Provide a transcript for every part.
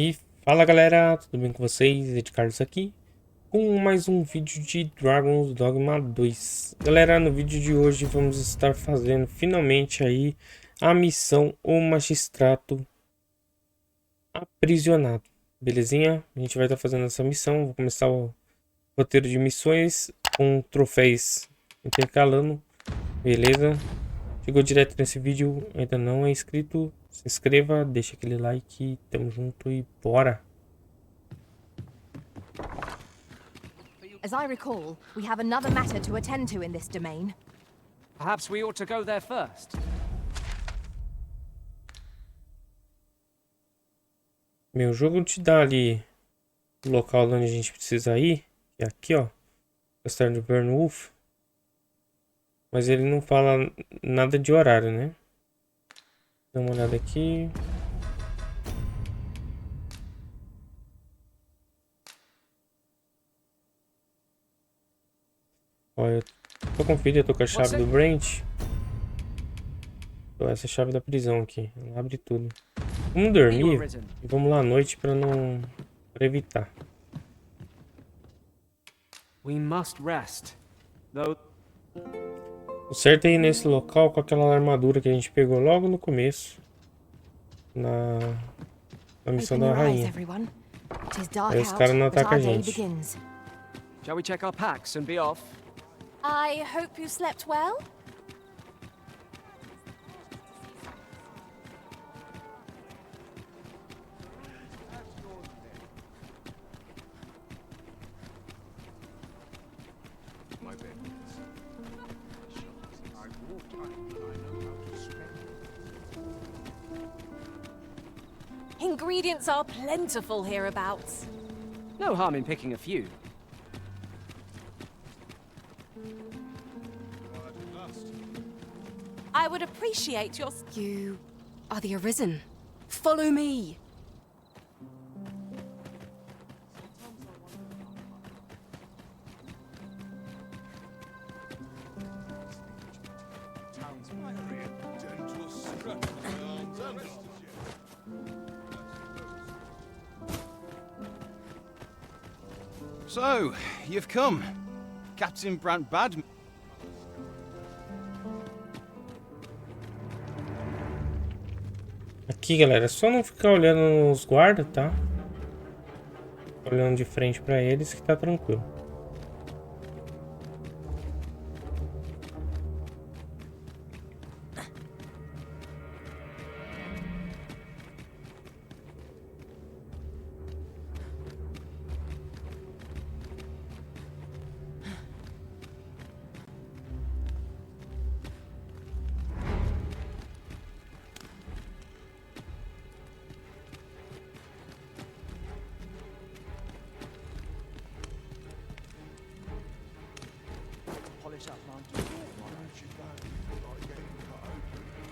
E fala galera, tudo bem com vocês? É de Carlos aqui com mais um vídeo de Dragon's Dogma 2. Galera, no vídeo de hoje vamos estar fazendo finalmente aí a missão O Magistrado Aprisionado. Belezinha? A gente vai estar fazendo essa missão. Vou começar o roteiro de missões com troféus intercalando. Beleza? Chegou direto nesse vídeo, ainda não é inscrito, se inscreva, deixa aquele like, tamo junto e bora! As I recall, we have another matter to attend to in this domain. Perhaps we ought to go there first. Meu jogo te dá ali o local onde a gente precisa ir, que é aqui ó, Corsair de Wolf. Mas ele não fala nada de horário, né? Dá uma olhada aqui. Olha, eu tô com filho, eu tô com a chave do BRANT. Então, essa é a chave da prisão aqui. Ela abre tudo. Vamos dormir e vamos lá à noite pra não... pra evitar. We must rest. Though O certo é ir nesse local com aquela armadura que a gente pegou logo no começo. Na missão da rainha. Aí os caras não atacam a gente. shall we check our packs and be off? I hope you slept well. Ingredients are plentiful hereabouts. No harm in picking a few. I would appreciate your... You are the Arisen. Follow me. So, you've come. Captain BRANT bad. Aqui, galera, é só não ficar olhando nos guardas, tá? Olhando de frente pra eles que tá tranquilo.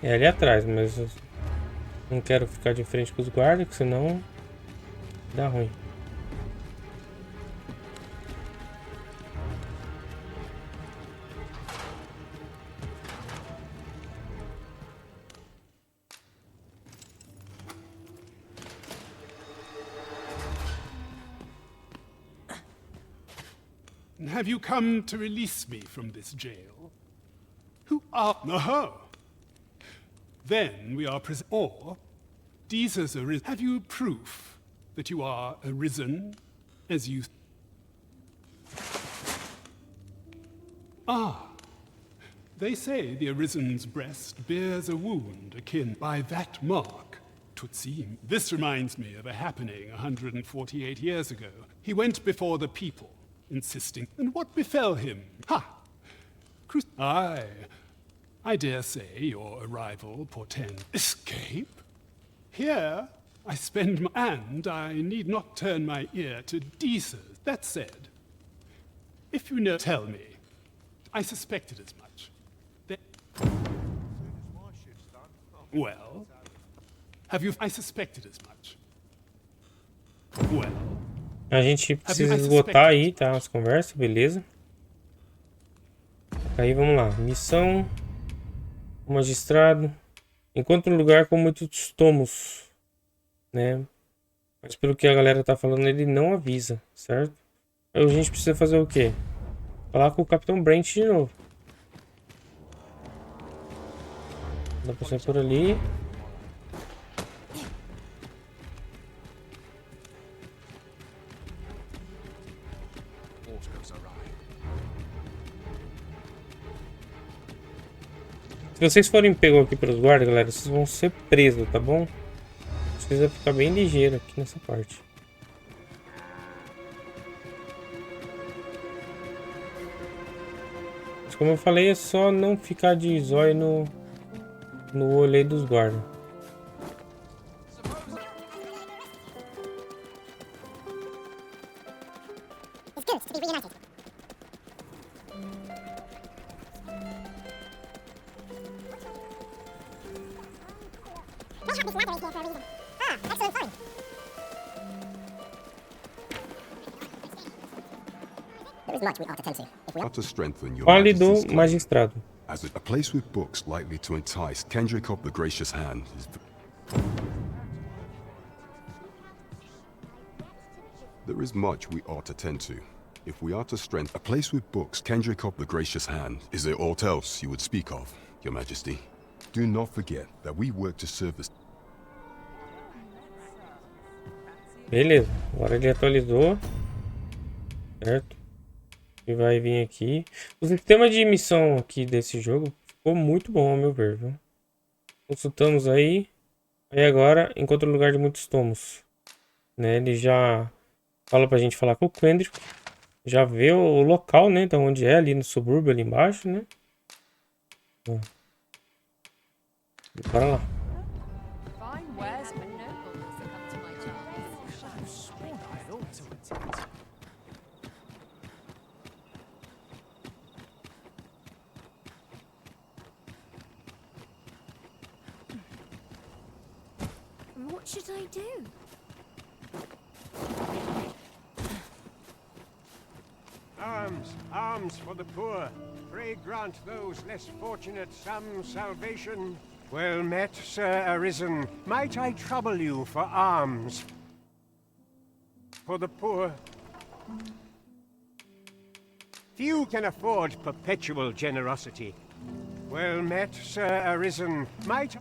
É ali atrás, mas eu não quero ficar de frente com os guardas, que senão dá ruim. Have you come to release me from this jail? Who are... No. Then we are or Jesus arisen. Have you proof that you are arisen as you... They say the Arisen's breast bears a wound akin by that mark. Twould seem. This reminds me of a happening 148 years ago. He went before the people, insisting. And what befell him? Ha! Aye. I dare say your arrival portends escape. Here I spend my... And I need not turn my ear to Deeses. That said, if you know, tell me. I suspected as much. Well, have you... I suspected as much. Well... A gente precisa esgotar aí, tá? As conversas, beleza? Aí vamos lá. Missão... O magistrado. Encontre um lugar com muitos tomos, né? Mas pelo que a galera tá falando, ele não avisa, certo? Aí a gente precisa fazer o quê? Falar com o Capitão Brent de novo. Dá pra sair por ali. Se vocês forem pegos aqui pelos guardas, galera, vocês vão ser presos, tá bom? Precisa ficar bem ligeiro aqui nessa parte. Mas como eu falei, é só não ficar de zóio no olho aí dos guardas. Fale do magistrado. As a place with books likely to entice Kendrick of the gracious hand is... There is much we ought to tend to. If we are to strengthen a place with books, Kendrick of the gracious hand, is there aught else you would speak of, Your Majesty? Do not forget that we work to serve the... Beleza, agora ele atualizou, certo? E vai vir aqui. O sistema de missão aqui desse jogo ficou muito bom, ao meu ver, viu? Consultamos aí. Aí agora, encontra o lugar de muitos tomos. Né? Ele já fala pra gente falar com o Kendrick. Já vê o local, né? Da onde é, ali no subúrbio, ali embaixo, né? Bora lá. What should I do? Arms for the poor. Pray grant those less fortunate some salvation. Well met, Sir Arisen. Might I trouble you for alms? For the poor. Few can afford perpetual generosity. Well met, Sir Arisen. Might...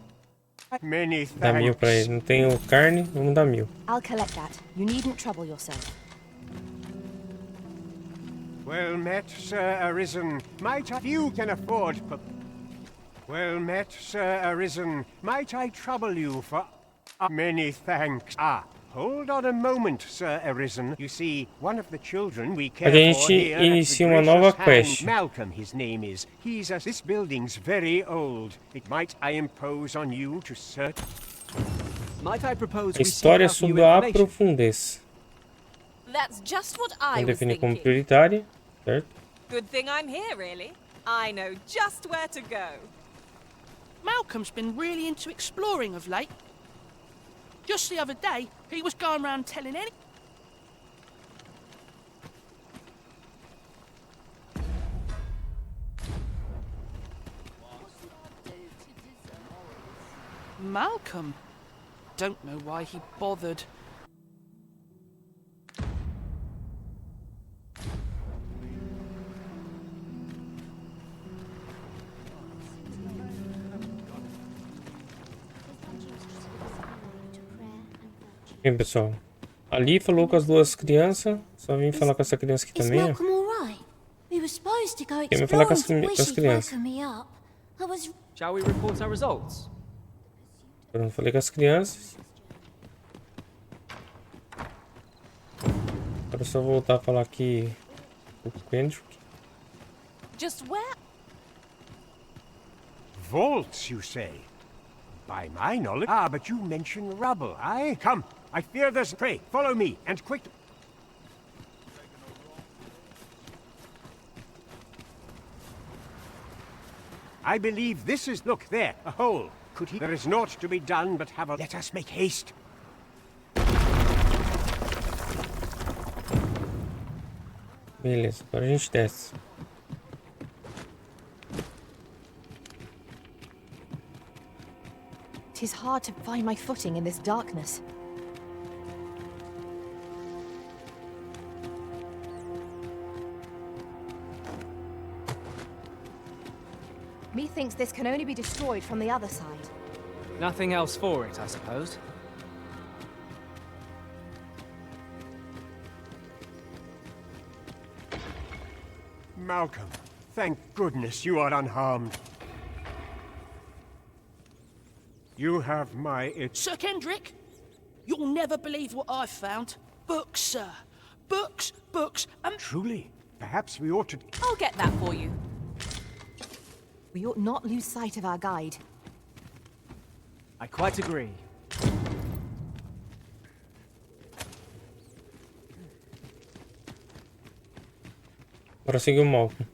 Many thanks. Dá 1000 pra ele. Não tenho carne, vamos dar 1000. I'll collect that. You needn't trouble yourself. Well met, Sir Arisen. Might I... Few can afford... Well met, Sir Arisen. Might I trouble you for... Many thanks. Hold on a moment, Sir Arisen. You see, one of the children we care A for gente here inicia at the uma nova gracious quest. hand, Malcolm, his name is. He's a... This building's very old. It might I impose on you to search... Might I propose A we história seek out new sob a information? aprofundez. That's just what I Vamos was definir como thinking. prioritária, certo? Good thing I'm here, really. I know just where to go. Malcolm's been really into exploring of late. Just the other day, he was going around telling any... Malcolm? Don't know why he bothered. Bem, pessoal. Ali falou com as duas crianças. Só vim falar com essa criança aqui também, ó. Malcolm all right? We were supposed to go Quem vai falar com exploring to as wish he'd crianças? woken me up. I was... Shall we report our results? Eu não falei com as crianças. Agora é só voltar a falar aqui com o Kendrick. Just where? Vaults, you say? By my knowledge... but you mention rubble, aye? Come, I fear there's... Pray, follow me, and quick... I believe this is... Look, there, a hole. Could he... There is naught to be done but have a... Let us make haste. Beleza, agora a gente desce. It is hard to find my footing in this darkness. Methinks this can only be destroyed from the other side. Nothing else for it, I suppose. Malcolm, thank goodness you are unharmed. You have my... Sir Kendrick, you'll never believe what I've found. Books, sir. Books, books, and... Truly? Perhaps we ought to... I'll get that for you. We ought not lose sight of our guide. I quite agree. Bora seguir o Malcolm.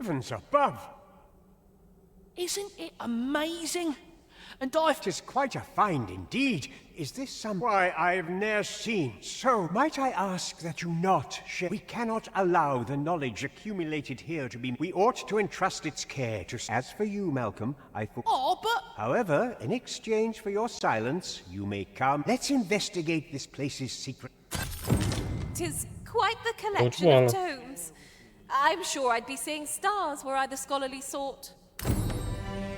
Heavens above! Isn't it amazing? And I've... 'Tis quite a find indeed. Is this some... Why, I've ne'er seen. So, might I ask that you not share... We cannot allow the knowledge accumulated here to be... We ought to entrust its care to... As for you, Malcolm, I thought... Oh, but... However, in exchange for your silence, you may come... Let's investigate this place's secret... 'Tis quite the collection of tomes. I'm sure I'd be seeing stars were I the scholarly sort.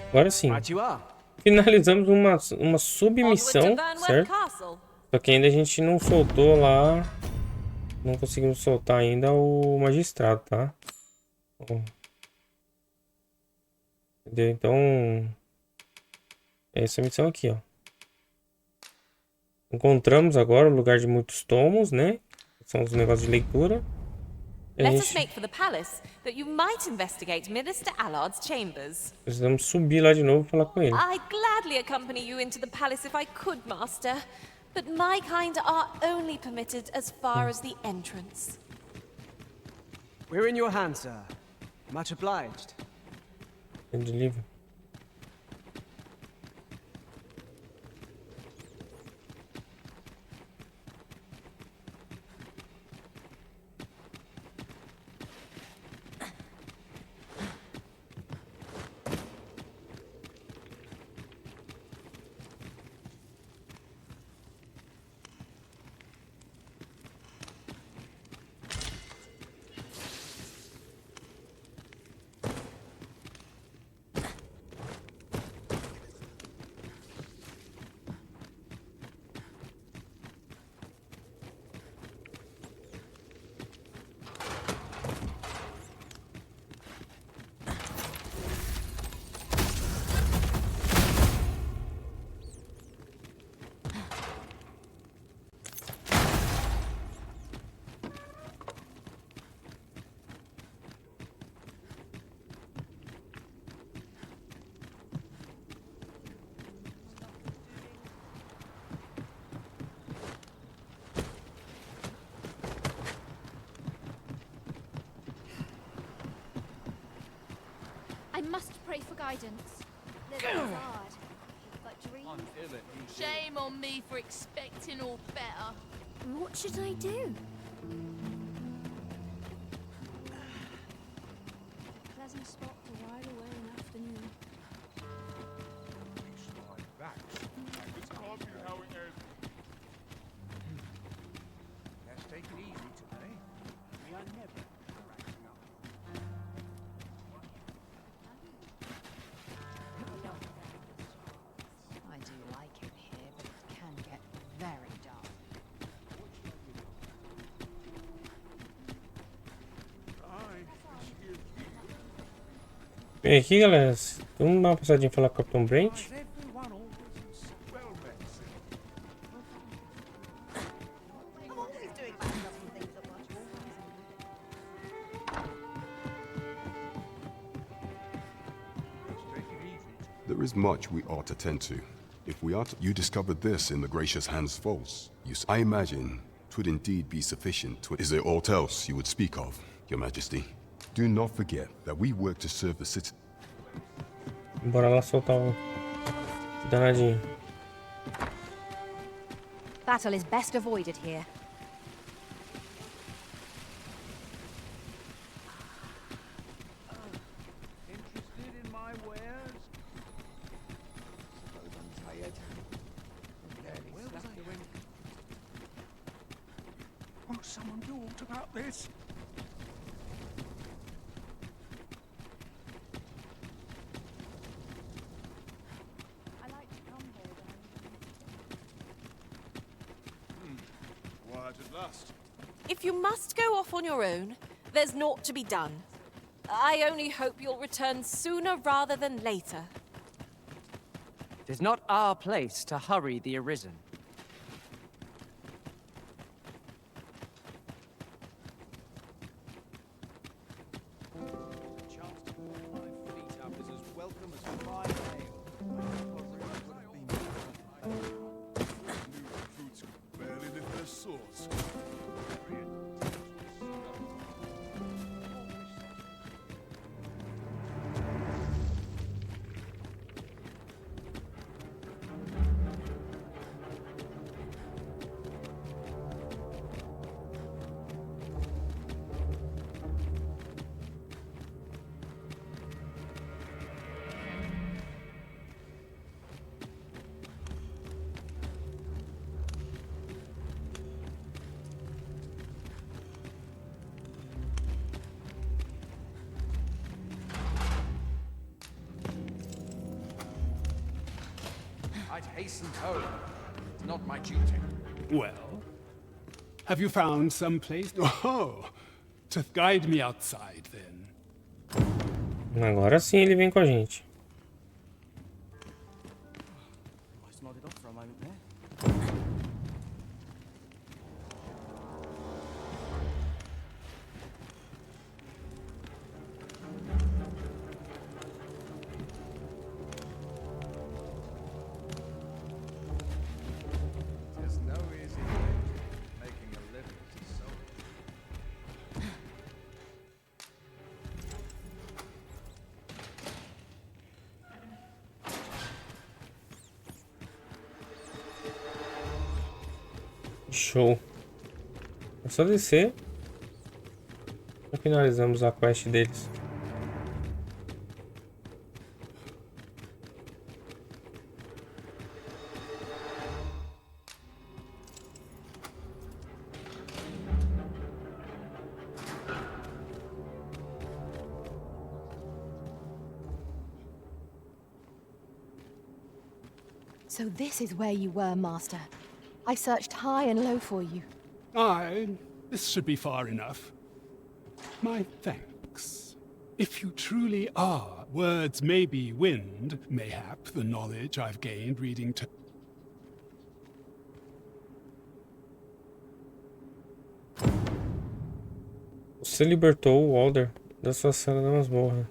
Agora sim. Right you are. Finalizamos uma submissão, certo? Só que ainda a gente não soltou lá. Não conseguimos soltar ainda o magistrado, tá? Entendeu? Então, é essa missão aqui, ó. Encontramos agora o lugar de muitos tomos, né? São os negócios de leitura. Let us make for the palace, that you might investigate Minister Allard's chambers. Precisamos subir lá de novo e falar com ele. I'd gladly accompany you into the palace if I could, Master. But my kind are only permitted as far as the entrance. We're in your hands, sir. Much obliged. De livro. I must pray for guidance. Living is hard, but dreams... Shame on me for expecting all better. What should I do? A pleasant spot to while away an afternoon. It's like that. This can't be how it is. Let's take it easy today. We are never cracking up. I do like it here, but it can get very dark. Bem, aqui, galera, vamos dar uma passadinha e falar com o Capitão Brent. There is much we ought to tend to. If we are to... You discovered this in the gracious hands false. I imagine 'twould indeed be sufficient to... Is there aught else you would speak of, Your Majesty? Do not forget that we work to serve the city. Bora lá soltar o danadinho. Battle is best avoided here. Won't someone do aught about this? Quiet at last. If you must go off on your own, there's naught to be done. I only hope you'll return sooner rather than later. It is not our place to hurry the Arisen. I'd hasten home. It's not my duty. Well, have you found some place? Oh, to guide me outside then. Agora sim ele vem com a gente. I just nodded off for a moment there. There's no easy way of making a living as a soldier. Show. É só descer. Já finalizamos a quest deles. So this is where you were, Master. I searched high and low for you. Aye, this should be far enough. My thanks. If you truly are, words may be wind, mayhap the knowledge I've gained reading to... Você libertou o Walder da sua cela da masmorra.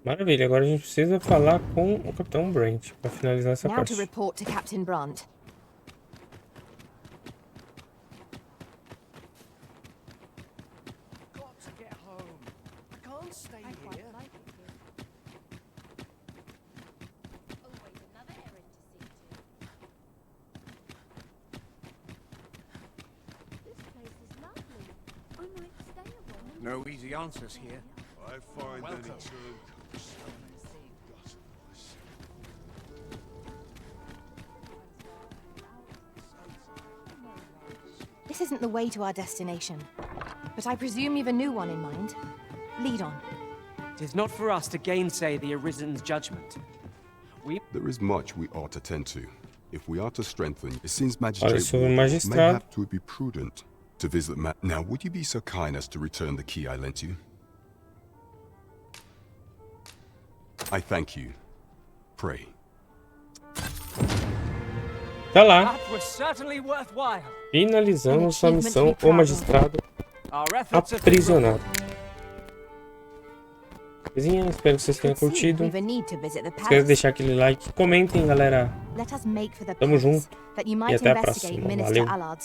Maravilha, agora a gente precisa falar com o Capitão Brant para finalizar essa Now parte. to report to Captain Brant. Got to get home. I can't stay here. Always another errand to see to. This place is lovely. I might stay a while. No easy answers here. I find Welcome. any term This isn't the way to our destination. But I presume you've a new one in mind. Lead on. It is not for us to gainsay the Arisen's judgment. There is much we ought to tend to. If we are to strengthen, it seems Olha, Magistrate sobre o may magistrado. have to be prudent to visit Now, would you be so kind as to return the key I lent you? I thank you. Pray. Tá lá. That was certainly worthwhile. Finalizamos sua missão, O Magistrado Aprisionado. Bezinha, espero que vocês tenham curtido. We've a need to visit the Esquece de palace. deixar aquele like. Comentem, galera. Let us make for the Tamo palace, junto. that you E might até a investigate próxima. Minister Valeu. Allard's